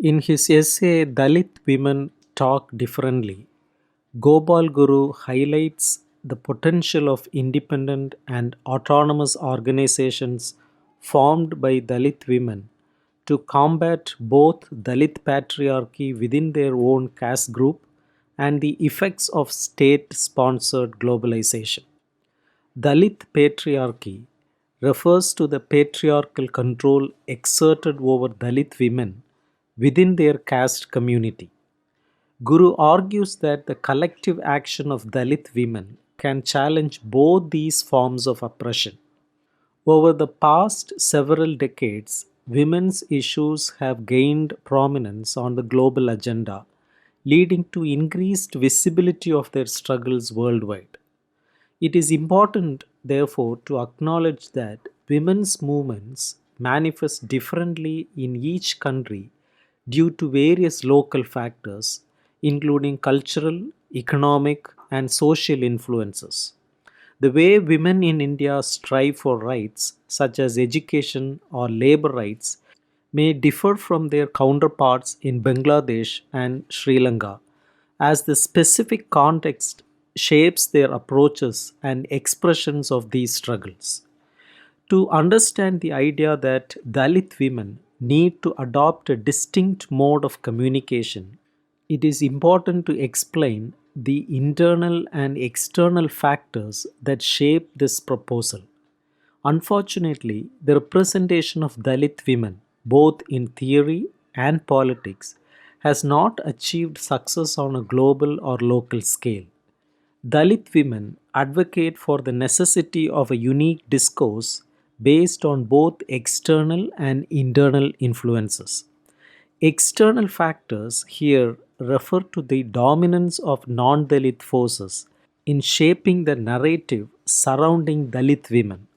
In his essay Dalit Women Talk Differently, Gopal Guru highlights the potential of independent and autonomous organizations formed by Dalit women to combat both Dalit patriarchy within their own caste group and the effects of state sponsored globalization. Dalit patriarchy refers to the patriarchal control exerted over Dalit women within their caste community. Guru argues that the collective action of Dalit women can challenge both these forms of oppression. Over the past several decades, women's issues have gained prominence on the global agenda, leading to increased visibility of their struggles worldwide. It is important, therefore, to acknowledge that women's movements manifest differently in each country due to various local factors, including cultural, economic, and social influences. The way women in India strive for rights, such as education or labor rights, may differ from their counterparts in Bangladesh and Sri Lanka, as the specific context shapes their approaches and expressions of these struggles. To understand the idea that Dalit women need to adopt a distinct mode of communication, it is important to explain the internal and external factors that shape this proposal. Unfortunately, the representation of Dalit women, both in theory and politics, has not achieved success on a global or local scale. Dalit women advocate for the necessity of a unique discourse based on both external and internal influences. External factors here refer to the dominance of non Dalit forces in shaping the narrative surrounding Dalit women.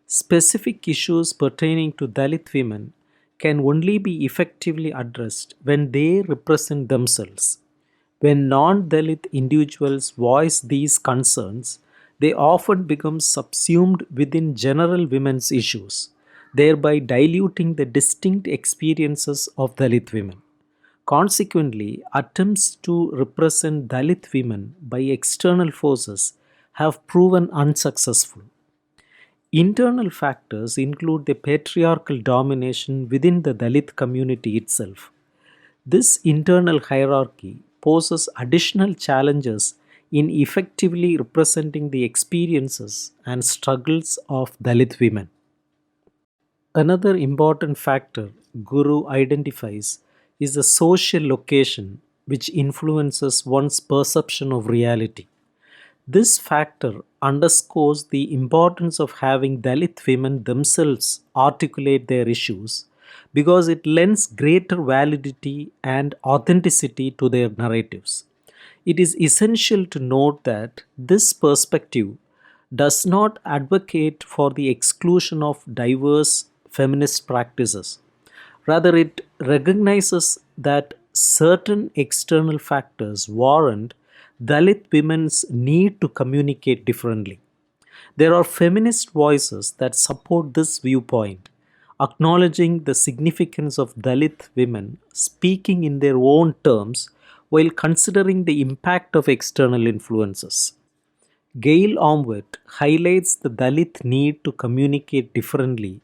Specific issues pertaining to Dalit women can only be effectively addressed when they represent themselves. When non Dalit individuals voice these concerns, they often become subsumed within general women's issues, thereby diluting the distinct experiences of Dalit women. Consequently, attempts to represent Dalit women by external forces have proven unsuccessful. Internal factors include the patriarchal domination within the Dalit community itself. This internal hierarchy poses additional challenges in effectively representing the experiences and struggles of Dalit women. Another important factor Guru identifies is the social location, which influences one's perception of reality. This factor underscores the importance of having Dalit women themselves articulate their issues because it lends greater validity and authenticity to their narratives. It is essential to note that this perspective does not advocate for the exclusion of diverse feminist practices. Rather, it recognizes that certain external factors warrant Dalit women's need to communicate differently. There are feminist voices that support this viewpoint, acknowledging the significance of Dalit women speaking in their own terms while considering the impact of external influences. Gail Omwet highlights the Dalit need to communicate differently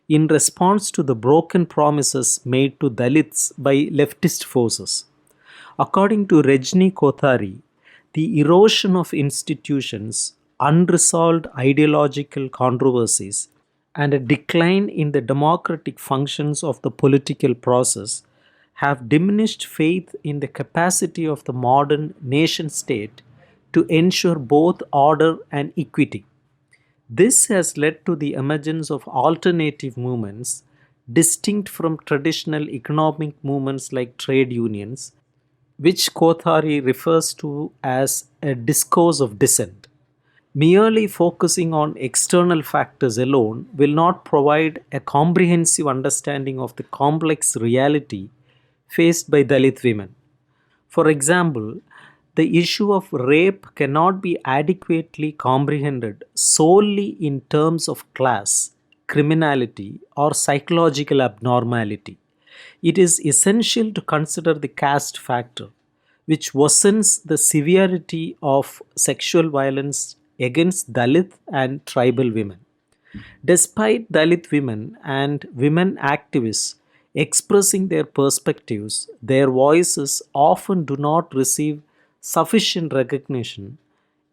in response to the broken promises made to Dalits by leftist forces. According to Rajni Kothari, the erosion of institutions, unresolved ideological controversies, and a decline in the democratic functions of the political process have diminished faith in the capacity of the modern nation state to ensure both order and equity. This has led to the emergence of alternative movements distinct from traditional economic movements like trade unions, which Kothari refers to as a discourse of dissent. Merely focusing on external factors alone will not provide a comprehensive understanding of the complex reality faced by Dalit women. For example, the issue of rape cannot be adequately comprehended solely in terms of class, criminality, or psychological abnormality. It is essential to consider the caste factor, which worsens the severity of sexual violence against Dalit and tribal women. Despite Dalit women and women activists expressing their perspectives, their voices often do not receive sufficient recognition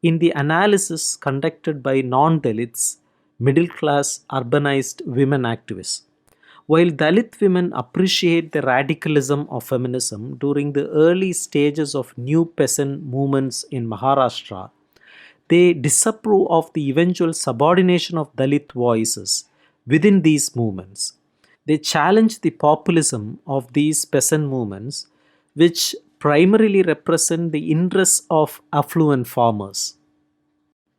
in the analysis conducted by non Dalits, middle class, urbanized women activists. While Dalit women appreciate the radicalism of feminism during the early stages of new peasant movements in Maharashtra, they disapprove of the eventual subordination of Dalit voices within these movements. They challenge the populism of these peasant movements, which primarily represent the interests of affluent farmers.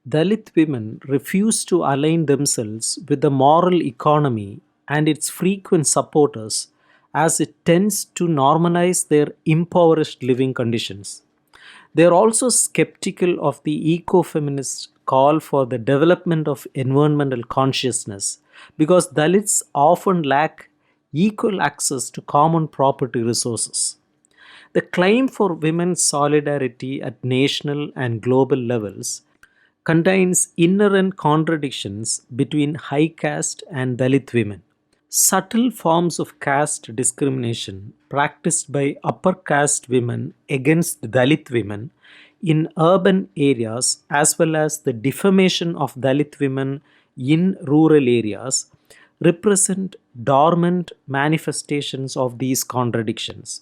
Dalit women refuse to align themselves with the moral economy and its frequent supporters as it tends to normalize their impoverished living conditions. They are also skeptical of the eco-feminist call for the development of environmental consciousness because Dalits often lack equal access to common property resources. The claim for women's solidarity at national and global levels contains inherent contradictions between high caste and Dalit women. Subtle forms of caste discrimination practiced by upper caste women against Dalit women in urban areas, as well as the defamation of Dalit women in rural areas, represent dormant manifestations of these contradictions.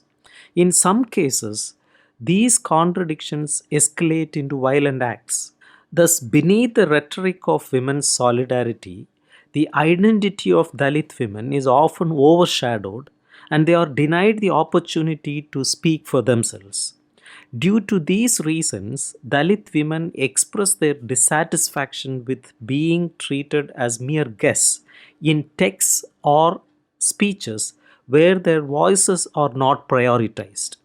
In some cases, these contradictions escalate into violent acts. Thus, beneath the rhetoric of women's solidarity, the identity of Dalit women is often overshadowed and they are denied the opportunity to speak for themselves. Due to these reasons, Dalit women express their dissatisfaction with being treated as mere guests in texts or speeches where their voices are not prioritized.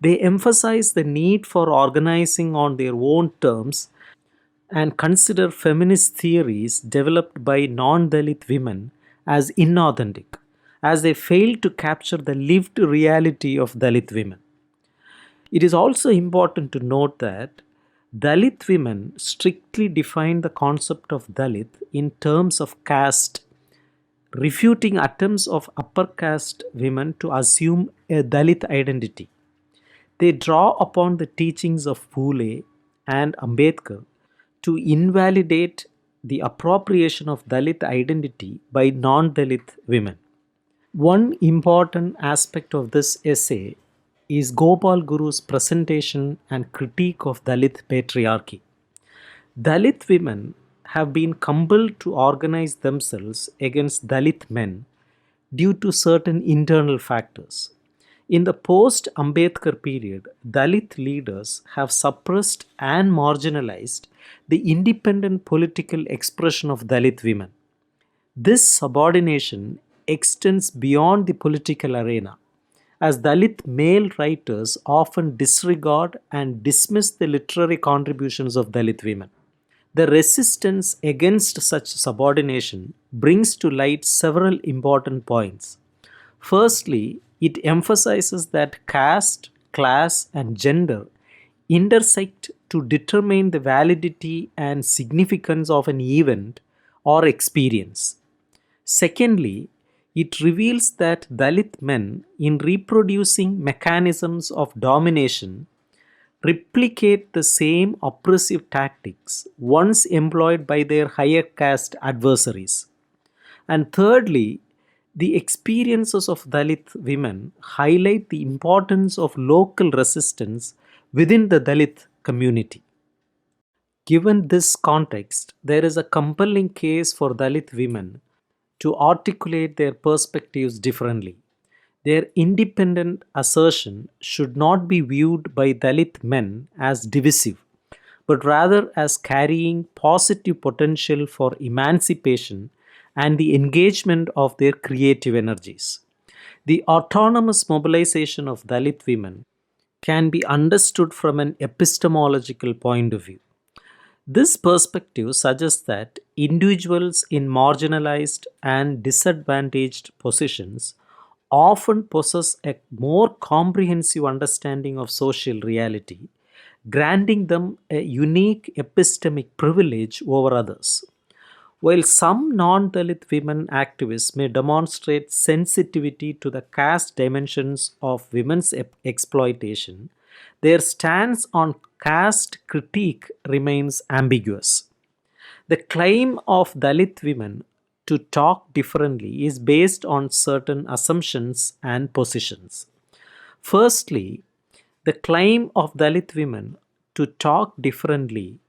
They emphasize the need for organizing on their own terms and consider feminist theories developed by non Dalit women as inauthentic, as they fail to capture the lived reality of Dalit women. It is also important to note that Dalit women strictly define the concept of Dalit in terms of caste, refuting attempts of upper caste women to assume a Dalit identity. They draw upon the teachings of Phule and Ambedkar to invalidate the appropriation of Dalit identity by non Dalit women. One important aspect of this essay is Gopal Guru's presentation and critique of Dalit patriarchy. Dalit women have been compelled to organize themselves against Dalit men due to certain internal factors. In the post Ambedkar period, Dalit leaders have suppressed and marginalized the independent political expression of Dalit women. This subordination extends beyond the political arena, as Dalit male writers often disregard and dismiss the literary contributions of Dalit women. The resistance against such subordination brings to light several important points. Firstly, it emphasizes that caste, class, and gender intersect to determine the validity and significance of an event or experience. Secondly, it reveals that Dalit men, in reproducing mechanisms of domination, replicate the same oppressive tactics once employed by their higher caste adversaries. And thirdly, the experiences of Dalit women highlight the importance of local resistance within the Dalit community. Given this context, there is a compelling case for Dalit women to articulate their perspectives differently. Their independent assertion should not be viewed by Dalit men as divisive, but rather as carrying positive potential for emancipation and the engagement of their creative energies. The autonomous mobilization of Dalit women can be understood from an epistemological point of view. This perspective suggests that individuals in marginalized and disadvantaged positions often possess a more comprehensive understanding of social reality, granting them a unique epistemic privilege over others. While some non Dalit women activists may demonstrate sensitivity to the caste dimensions of women's exploitation, their stance on caste critique remains ambiguous. The claim of Dalit women to talk differently is based on certain assumptions and positions. Firstly, the claim of Dalit women to talk differently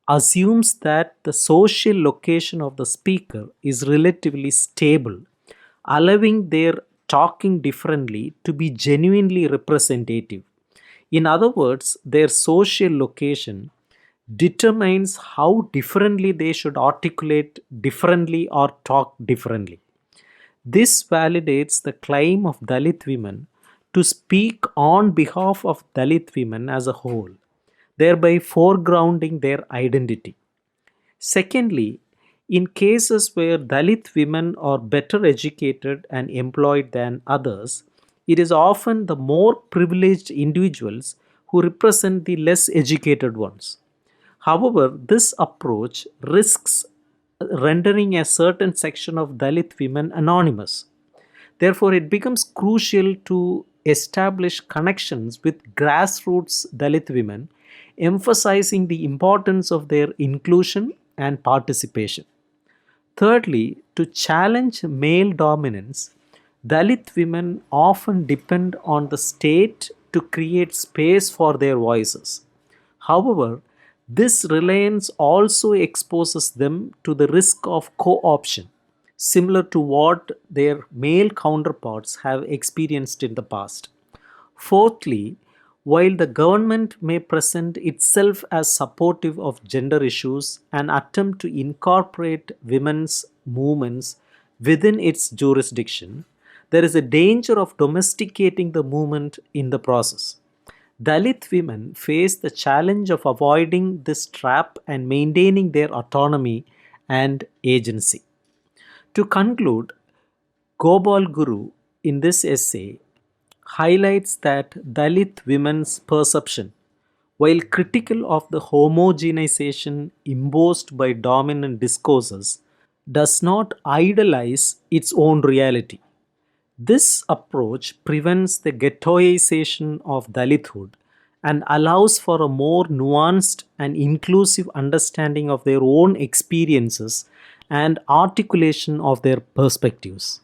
assumes that the social location of the speaker is relatively stable, allowing their talking differently to be genuinely representative. In other words, their social location determines how differently they should articulate differently or talk differently. This validates the claim of Dalit women to speak on behalf of Dalit women as a whole, thereby foregrounding their identity. Secondly, in cases where Dalit women are better educated and employed than others, it is often the more privileged individuals who represent the less educated ones. However, this approach risks rendering a certain section of Dalit women anonymous. Therefore, it becomes crucial to establish connections with grassroots Dalit women, emphasizing the importance of their inclusion and participation. Thirdly, to challenge male dominance, Dalit women often depend on the state to create space for their voices. However, this reliance also exposes them to the risk of co option, similar to what their male counterparts have experienced in the past. Fourthly, while the government may present itself as supportive of gender issues and attempt to incorporate women's movements within its jurisdiction, there is a danger of domesticating the movement in the process. Dalit women face the challenge of avoiding this trap and maintaining their autonomy and agency. To conclude, Gopal Guru in this essay highlights that Dalit women's perception, while critical of the homogenization imposed by dominant discourses, does not idolize its own reality. This approach prevents the ghettoization of Dalithood and allows for a more nuanced and inclusive understanding of their own experiences and articulation of their perspectives.